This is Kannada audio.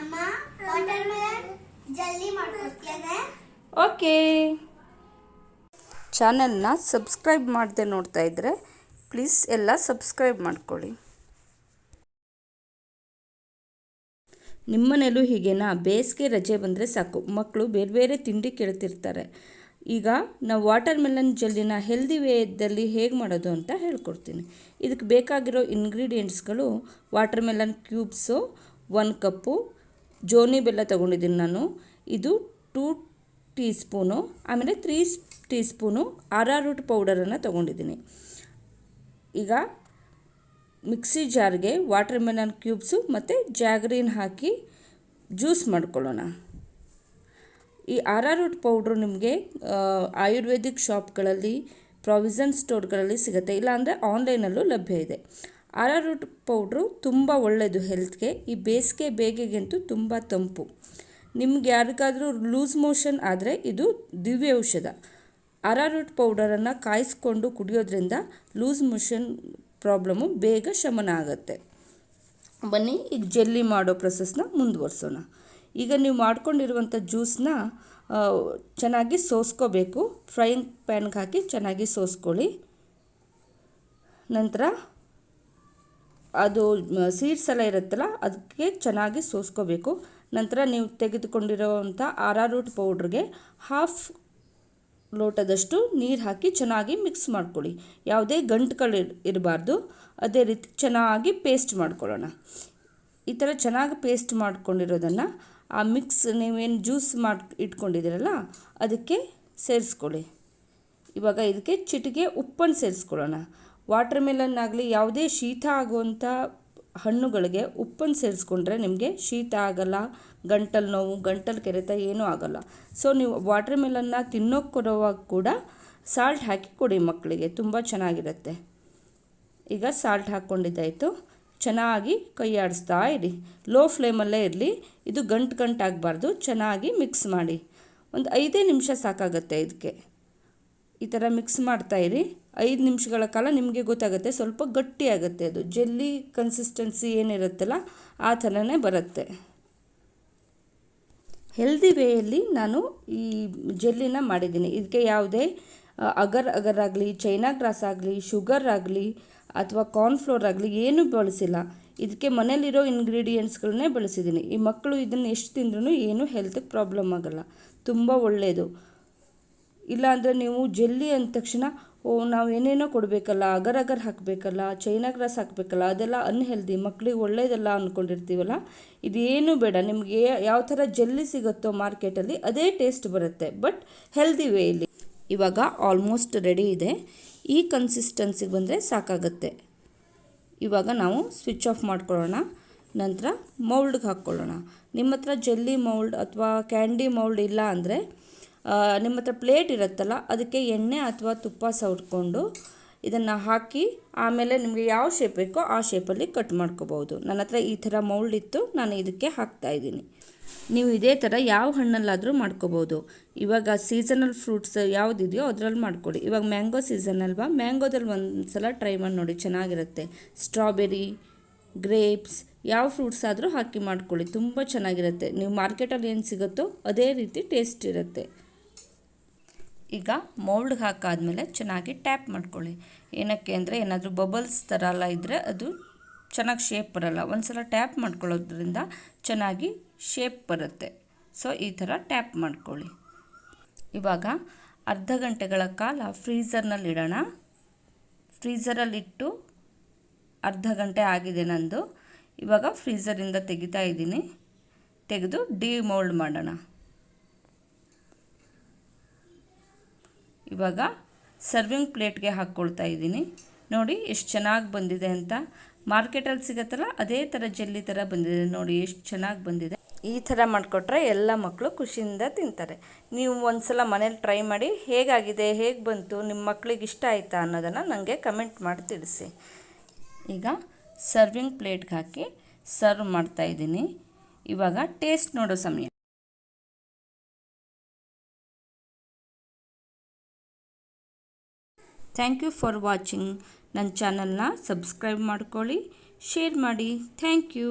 ಅಮ್ಮ ವಾಟರ್ ಮೆಲನ್ ಜಲ್ಲಿ ಮಾಡ್ಕೊಡ್ತೇನೆ. ಓಕೆ. ಚಾನೆಲ್ನ ಸಬ್ಸ್ಕ್ರೈಬ್ ಮಾಡದೆ ನೋಡ್ತಾ ಇದ್ದರೆ ಪ್ಲೀಸ್ ಎಲ್ಲ ಸಬ್ಸ್ಕ್ರೈಬ್ ಮಾಡ್ಕೊಳ್ಳಿ. ನಿಮ್ಮನೇಲೂ ಹೀಗೇನಾ? ಬೇಸಿಗೆ ರಜೆ ಬಂದರೆ ಸಾಕು, ಮಕ್ಕಳು ಬೇರೆ ಬೇರೆ ತಿಂಡಿ ಕೇಳ್ತಿರ್ತಾರೆ. ಈಗ ನಾವು ವಾಟರ್ ಮೆಲನ್ ಜೆಲ್ಲಿನ ಹೆಲ್ದಿ ವೇದಲ್ಲಿ ಹೇಗೆ ಮಾಡೋದು ಅಂತ ಹೇಳ್ಕೊಡ್ತೀನಿ. ಇದಕ್ಕೆ ಬೇಕಾಗಿರೋ ಇಂಗ್ರೀಡಿಯೆಂಟ್ಸ್ಗಳು: ವಾಟರ್ ಮೆಲನ್ ಕ್ಯೂಬ್ಸು 1 ಕಪ್ಪು, ಜೋನಿ ಬೆಲ್ಲ ತೊಗೊಂಡಿದ್ದೀನಿ ನಾನು, ಇದು 2 ಟೀ ಸ್ಪೂನು, ಆಮೇಲೆ 3 ಟೀ ಸ್ಪೂನು ಅರಾರೂಟ್ ಪೌಡರನ್ನು ತೊಗೊಂಡಿದ್ದೀನಿ. ಈಗ ಮಿಕ್ಸಿ ಜಾರ್ಗೆ ವಾಟರ್ ಮೆಲನ್ ಕ್ಯೂಬ್ಸು ಮತ್ತು ಜಾಗರಿನ ಹಾಕಿ ಜ್ಯೂಸ್ ಮಾಡ್ಕೊಳ್ಳೋಣ. ಈ ಅರಾರೂಟ್ ಪೌಡ್ರು ನಿಮಗೆ ಆಯುರ್ವೇದಿಕ್ ಶಾಪ್ಗಳಲ್ಲಿ, ಪ್ರಾವಿಷನ್ ಸ್ಟೋರ್ಗಳಲ್ಲಿ ಸಿಗುತ್ತೆ, ಇಲ್ಲಾಂದರೆ ಆನ್ಲೈನಲ್ಲೂ ಲಭ್ಯ ಇದೆ. ಅರಾರೂಟ್ ಪೌಡ್ರು ತುಂಬ ಒಳ್ಳೆಯದು ಹೆಲ್ತ್ಗೆ. ಈ ಬೇಗೆಗಂತೂ ತುಂಬ ತಂಪು. ನಿಮ್ಗೆ ಯಾರಿಗಾದರೂ ಲೂಸ್ ಮೋಷನ್ ಆದರೆ ಇದು ದಿವ್ಯ ಔಷಧ. ಅರಾರೂಟ್ ಪೌಡರನ್ನು ಕಾಯಿಸ್ಕೊಂಡು ಕುಡಿಯೋದ್ರಿಂದ ಲೂಸ್ ಮೋಷನ್ ಪ್ರಾಬ್ಲಮ್ಮು ಬೇಗ ಶಮನ ಆಗುತ್ತೆ. ಬನ್ನಿ ಈಗ ಜೆಲ್ಲಿ ಮಾಡೋ ಪ್ರೊಸೆಸ್ನ ಮುಂದುವರಿಸೋಣ. ಈಗ ನೀವು ಮಾಡ್ಕೊಂಡಿರುವಂಥ ಜ್ಯೂಸನ್ನ ಚೆನ್ನಾಗಿ ಸೋಸ್ಕೋಬೇಕು. ಫ್ರೈಯಿಂಗ್ ಪ್ಯಾನ್ಗೆ ಹಾಕಿ ಚೆನ್ನಾಗಿ ಸೋಸ್ಕೊಳ್ಳಿ. ನಂತರ ಅದು ಸೀಡ್ಸ್ ಎಲ್ಲ ಇರುತ್ತಲ್ಲ ಅದಕ್ಕೆ ಚೆನ್ನಾಗಿ ಸೋಸ್ಕೋಬೇಕು. ನಂತರ ನೀವು ತೆಗೆದುಕೊಂಡಿರೋವಂಥ ಅರಾರೂಟ್ ಪೌಡ್ರಿಗೆ 1/2 ಲೋಟದಷ್ಟು ನೀರು ಹಾಕಿ ಚೆನ್ನಾಗಿ ಮಿಕ್ಸ್ ಮಾಡ್ಕೊಳ್ಳಿ. ಯಾವುದೇ ಗಂಟುಗಳು ಇರಬಾರ್ದು. ಅದೇ ರೀತಿ ಚೆನ್ನಾಗಿ ಪೇಸ್ಟ್ ಮಾಡ್ಕೊಳ್ಳೋಣ. ಈ ಥರ ಚೆನ್ನಾಗಿ ಪೇಸ್ಟ್ ಮಾಡ್ಕೊಂಡಿರೋದನ್ನು ಆ ಮಿಕ್ಸ್ ನೀವೇನು ಜ್ಯೂಸ್ ಇಟ್ಕೊಂಡಿದ್ದೀರಲ್ಲ ಅದಕ್ಕೆ ಸೇರಿಸ್ಕೊಳ್ಳಿ. ಇವಾಗ ಇದಕ್ಕೆ ಚಿಟಿಕೆ ಉಪ್ಪನ್ನು ಸೇರಿಸ್ಕೊಳ್ಳೋಣ. ವಾಟರ್ ಮೆಲನ್ ಆಗಲಿ ಯಾವುದೇ ಶೀತ ಆಗುವಂಥ ಹಣ್ಣುಗಳಿಗೆ ಉಪ್ಪನ್ನು ಸೇರಿಸ್ಕೊಂಡ್ರೆ ನಿಮಗೆ ಶೀತ ಆಗಲ್ಲ, ಗಂಟಲು ನೋವು, ಗಂಟಲು ಕೆರೆತ ಏನೂ ಆಗಲ್ಲ. ಸೊ ನೀವು ವಾಟರ್ ಮೆಲನ್ನ ತಿನ್ನೋಕ್ಕೆ ಕೊಡುವಾಗ ಕೂಡ ಸಾಲ್ಟ್ ಹಾಕಿ ಕೊಡಿ ಮಕ್ಕಳಿಗೆ, ತುಂಬ ಚೆನ್ನಾಗಿರುತ್ತೆ. ಈಗ ಸಾಲ್ಟ್ ಹಾಕ್ಕೊಂಡಿದ್ದಾಯಿತು. ಚೆನ್ನಾಗಿ ಕೈ ಆಡಿಸ್ತಾ ಇರಿ, ಲೋ ಫ್ಲೇಮಲ್ಲೇ ಇರಲಿ. ಇದು ಗಂಟಾಗಬಾರ್ದು. ಚೆನ್ನಾಗಿ ಮಿಕ್ಸ್ ಮಾಡಿ. ಒಂದು 5 ನಿಮಿಷ ಸಾಕಾಗುತ್ತೆ ಇದಕ್ಕೆ. ಈ ಥರ ಮಿಕ್ಸ್ ಮಾಡ್ತಾಯಿರಿ. 5 ನಿಮಿಷಗಳ ಕಾಲ ನಿಮಗೆ ಗೊತ್ತಾಗುತ್ತೆ, ಸ್ವಲ್ಪ ಗಟ್ಟಿಯಾಗುತ್ತೆ. ಅದು ಜೆಲ್ಲಿ ಕನ್ಸಿಸ್ಟೆನ್ಸಿ ಏನಿರುತ್ತಲ್ಲ ಆ ಥರನೇ ಬರುತ್ತೆ. ಹೆಲ್ದಿ ವೇಯಲ್ಲಿ ನಾನು ಈ ಜೆಲ್ಲಿನ ಮಾಡಿದ್ದೀನಿ. ಇದಕ್ಕೆ ಯಾವುದೇ ಅಗರ್ ಆಗಲಿ, ಚೈನಾ ಗ್ರಾಸ್ ಆಗಲಿ, ಶುಗರ್ ಆಗಲಿ ಅಥವಾ ಕಾರ್ನ್ಫ್ಲೋರ್ ಆಗಲಿ ಏನೂ ಬಳಸಿಲ್ಲ. ಇದಕ್ಕೆ ಮನೇಲಿರೋ ಇಂಗ್ರೀಡಿಯೆಂಟ್ಸ್ಗಳನ್ನೇ ಬಳಸಿದ್ದೀನಿ. ಈ ಮಕ್ಕಳು ಇದನ್ನು ಎಷ್ಟು ತಿಂದ್ರೂ ಏನೂ ಹೆಲ್ತ್ಗೆ ಪ್ರಾಬ್ಲಮ್ ಆಗೋಲ್ಲ, ತುಂಬ ಒಳ್ಳೆಯದು. ಇಲ್ಲಾಂದರೆ ನೀವು ಜೆಲ್ಲಿ ಅಂದ ತಕ್ಷಣ ನಾವು ಏನೇನೋ ಕೊಡಬೇಕಲ್ಲ, ಅಗರ್ ಹಾಕಬೇಕಲ್ಲ, ಚೈನಾ ಗ್ರಾಸ್ ಹಾಕಬೇಕಲ್ಲ, ಅದೆಲ್ಲ ಅನ್ಹೆಲ್ದಿ, ಮಕ್ಕಳಿಗೆ ಒಳ್ಳೆಯದಲ್ಲ ಅಂದ್ಕೊಂಡಿರ್ತೀವಲ್ಲ. ಇದೇನೂ ಬೇಡ. ನಿಮಗೆ ಯಾವ ಥರ ಜೆಲ್ಲಿ ಸಿಗುತ್ತೋ ಮಾರ್ಕೆಟಲ್ಲಿ ಅದೇ ಟೇಸ್ಟ್ ಬರುತ್ತೆ, ಬಟ್ ಹೆಲ್ದಿ ವೇಯಲ್ಲಿ. ಇವಾಗ ಆಲ್ಮೋಸ್ಟ್ ರೆಡಿ ಇದೆ. ಈ ಕನ್ಸಿಸ್ಟೆನ್ಸಿಗೆ ಬಂದರೆ ಸಾಕಾಗುತ್ತೆ. ಇವಾಗ ನಾವು ಸ್ವಿಚ್ ಆಫ್ ಮಾಡ್ಕೊಳ್ಳೋಣ. ನಂತರ ಮೌಲ್ಡ್ಗೆ ಹಾಕ್ಕೊಳ್ಳೋಣ. ನಿಮ್ಮ ಹತ್ರ ಜೆಲ್ಲಿ ಮೌಲ್ಡ್ ಅಥವಾ ಕ್ಯಾಂಡಿ ಮೌಲ್ಡ್ ಇಲ್ಲ ಅಂದರೆ ನಿಮ್ಮ ಹತ್ರ ಪ್ಲೇಟ್ ಇರುತ್ತಲ್ಲ ಅದಕ್ಕೆ ಎಣ್ಣೆ ಅಥವಾ ತುಪ್ಪ ಸವರ್ಕೊಂಡು ಇದನ್ನು ಹಾಕಿ ಆಮೇಲೆ ನಿಮಗೆ ಯಾವ ಶೇಪ್ ಬೇಕೋ ಆ ಶೇಪಲ್ಲಿ ಕಟ್ ಮಾಡ್ಕೋಬೋದು. ನನ್ನ ಹತ್ರ ಈ ಥರ ಮೌಲ್ಡ್ ಇತ್ತು, ನಾನು ಇದಕ್ಕೆ ಹಾಕ್ತಾಯಿದ್ದೀನಿ. ನೀವು ಇದೇ ಥರ ಯಾವ ಹಣ್ಣಲ್ಲಾದರೂ ಮಾಡ್ಕೋಬೋದು. ಇವಾಗ ಸೀಸನಲ್ ಫ್ರೂಟ್ಸ್ ಯಾವುದಿದೆಯೋ ಅದರಲ್ಲಿ ಮಾಡ್ಕೊಳ್ಳಿ. ಇವಾಗ ಮ್ಯಾಂಗೋ ಸೀಸನ್ ಅಲ್ವಾ, ಮ್ಯಾಂಗೋದಲ್ಲಿ ಒಂದು ಸಲ ಟ್ರೈ ಮಾಡಿ ನೋಡಿ, ಚೆನ್ನಾಗಿರುತ್ತೆ. ಸ್ಟ್ರಾಬೆರಿ, ಗ್ರೇಪ್ಸ್ ಯಾವ ಫ್ರೂಟ್ಸ್ ಆದರೂ ಹಾಕಿ ಮಾಡ್ಕೊಳ್ಳಿ, ತುಂಬ ಚೆನ್ನಾಗಿರುತ್ತೆ. ನೀವು ಮಾರ್ಕೆಟಲ್ಲಿ ಏನು ಸಿಗುತ್ತೋ ಅದೇ ರೀತಿ ಟೇಸ್ಟ್ ಇರುತ್ತೆ. ಈಗ ಮೌಲ್ಡ್ಗೆ ಹಾಕಾದ್ಮೇಲೆ ಚೆನ್ನಾಗಿ ಟ್ಯಾಪ್ ಮಾಡ್ಕೊಳ್ಳಿ. ಏನಕ್ಕೆ ಅಂದರೆ ಏನಾದರೂ ಬಬಲ್ಸ್ ಥರ ಎಲ್ಲ ಇದ್ದರೆ ಅದು ಚೆನ್ನಾಗಿ ಶೇಪ್ ಬರೋಲ್ಲ. ಒಂದು ಸಲ ಟ್ಯಾಪ್ ಮಾಡ್ಕೊಳ್ಳೋದ್ರಿಂದ ಚೆನ್ನಾಗಿ ಶೇಪ್ ಬರುತ್ತೆ. ಸೊ ಈ ಥರ ಟ್ಯಾಪ್ ಮಾಡ್ಕೊಳ್ಳಿ. ಇವಾಗ ಅರ್ಧ ಗಂಟೆಗಳ ಕಾಲ ಫ್ರೀಝರ್ನಲ್ಲಿಡೋಣ. ಫ್ರೀಝರಲ್ಲಿಟ್ಟು ಅರ್ಧ ಗಂಟೆ ಆಗಿದೆ ನಂದು. ಇವಾಗ ಫ್ರೀಝರಿಂದ ತೆಗಿತಾ ಇದ್ದೀನಿ. ತೆಗೆದು ಡಿಮೋಲ್ಡ್ ಮಾಡೋಣ. ಇವಾಗ ಸರ್ವಿಂಗ್ ಪ್ಲೇಟ್ಗೆ ಹಾಕ್ಕೊಳ್ತಾ ಇದ್ದೀನಿ. ನೋಡಿ ಎಷ್ಟು ಚೆನ್ನಾಗಿ ಬಂದಿದೆ ಅಂತ. ಮಾರ್ಕೆಟಲ್ಲಿ ಸಿಗುತ್ತಲ್ಲ ಅದೇ ಥರ ಜೆಲ್ಲಿ ಥರ ಬಂದಿದೆ. ನೋಡಿ ಎಷ್ಟು ಚೆನ್ನಾಗಿ ಬಂದಿದೆ. ಈ ಥರ ಮಾಡಿಕೊಟ್ರೆ ಎಲ್ಲ ಮಕ್ಕಳು ಖುಷಿಯಿಂದ ತಿಂತಾರೆ. ನೀವು ಒಂದು ಸಲ ಮನೇಲಿ ಟ್ರೈ ಮಾಡಿ, ಹೇಗಾಗಿದೆ, ಹೇಗೆ ಬಂತು, ನಿಮ್ಮ ಮಕ್ಕಳಿಗೆ ಇಷ್ಟ ಆಯಿತಾ ಅನ್ನೋದನ್ನು ನನಗೆ ಕಮೆಂಟ್ ಮಾಡಿ ತಿಳಿಸಿ. ಈಗ ಸರ್ವಿಂಗ್ ಪ್ಲೇಟ್ಗೆ ಹಾಕಿ ಸರ್ವ್ ಮಾಡ್ತಾಯಿದ್ದೀನಿ. ಇವಾಗ ಟೇಸ್ಟ್ ನೋಡೋ ಸಮಯ. Thank you for watching. ನನ್ನ ಚಾನಲ್ನ ಸಬ್ಸ್ಕ್ರೈಬ್ ಮಾಡ್ಕೊಳ್ಳಿ, ಶೇರ್ ಮಾಡಿ. Thank you.